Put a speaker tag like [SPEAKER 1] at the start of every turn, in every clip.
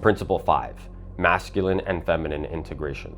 [SPEAKER 1] Principle 5. Masculine and feminine integration.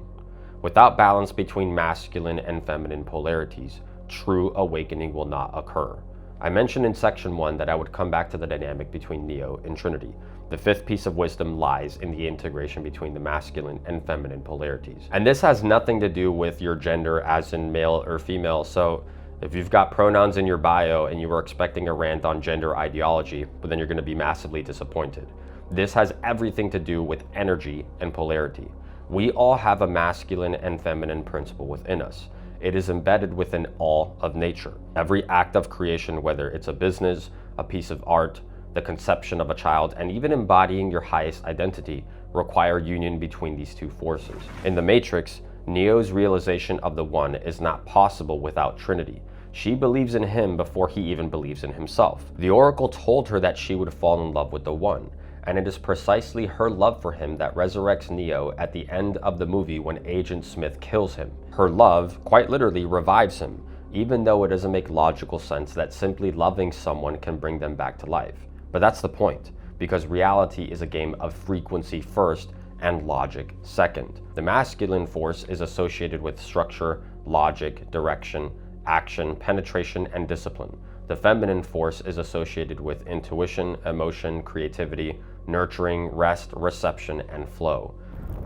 [SPEAKER 1] Without balance between masculine and feminine polarities, true awakening will not occur. I mentioned in section 1 that I would come back to the dynamic between Neo and Trinity. The fifth piece of wisdom lies in the integration between the masculine and feminine polarities. And this has nothing to do with your gender as in male or female, so if you've got pronouns in your bio and you were expecting a rant on gender ideology, but then you're going to be massively disappointed. This has everything to do with energy and polarity. We all have a masculine and feminine principle within us. It is embedded within all of nature. Every act of creation, whether it's a business, a piece of art, the conception of a child, and even embodying your highest identity, require union between these two forces. In the Matrix, Neo's realization of the One is not possible without Trinity. She believes in him before he even believes in himself. The Oracle told her that she would fall in love with the One, and it is precisely her love for him that resurrects Neo at the end of the movie when Agent Smith kills him. Her love, quite literally, revives him, even though it doesn't make logical sense that simply loving someone can bring them back to life. But that's the point, because reality is a game of frequency first and logic second. The masculine force is associated with structure, logic, direction, action, penetration, and discipline. The feminine force is associated with intuition, emotion, creativity, nurturing, rest, reception, and flow.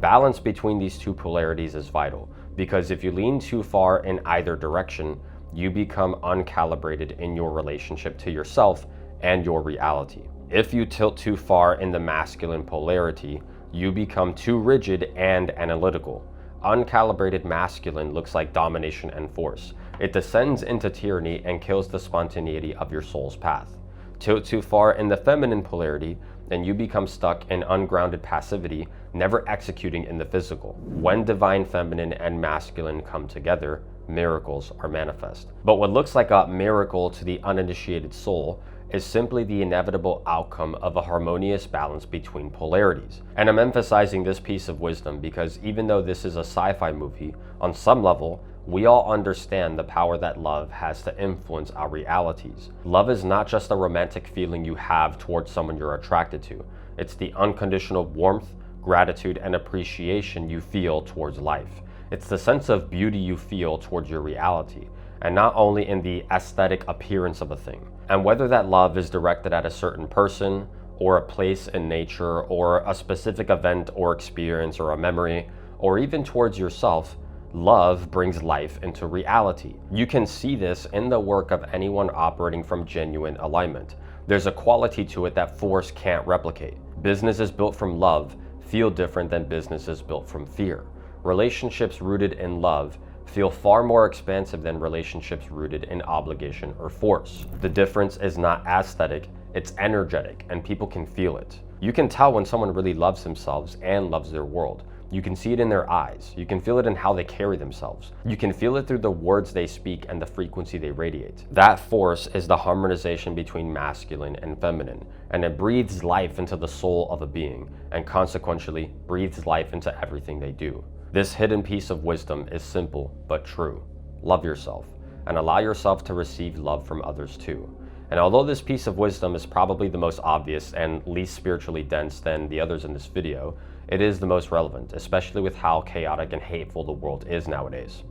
[SPEAKER 1] Balance between these two polarities is vital, because if you lean too far in either direction, you become uncalibrated in your relationship to yourself and your reality. If you tilt too far in the masculine polarity, you become too rigid and analytical. Uncalibrated masculine looks like domination and force. It descends into tyranny and kills the spontaneity of your soul's path. Tilt too far in the feminine polarity, and you become stuck in ungrounded passivity, never executing in the physical. When divine feminine and masculine come together, miracles are manifest. But what looks like a miracle to the uninitiated soul is simply the inevitable outcome of a harmonious balance between polarities. And I'm emphasizing this piece of wisdom because even though this is a sci-fi movie, on some level, we all understand the power that love has to influence our realities. Love is not just a romantic feeling you have towards someone you're attracted to. It's the unconditional warmth, gratitude, and appreciation you feel towards life. It's the sense of beauty you feel towards your reality, and not only in the aesthetic appearance of a thing. And whether that love is directed at a certain person, or a place in nature, or a specific event or experience or a memory, or even towards yourself, love brings life into reality. You can see this in the work of anyone operating from genuine alignment. There's a quality to it that force can't replicate. Businesses built from love feel different than businesses built from fear. Relationships rooted in love feel far more expansive than relationships rooted in obligation or force. The difference is not aesthetic, it's energetic, and people can feel it. You can tell when someone really loves themselves and loves their world. You can see it in their eyes. You can feel it in how they carry themselves. You can feel it through the words they speak and the frequency they radiate. That force is the harmonization between masculine and feminine, and it breathes life into the soul of a being, and consequently breathes life into everything they do. This hidden piece of wisdom is simple but true. Love yourself, and allow yourself to receive love from others too. And although this piece of wisdom is probably the most obvious and least spiritually dense than the others in this video, it is the most relevant, especially with how chaotic and hateful the world is nowadays.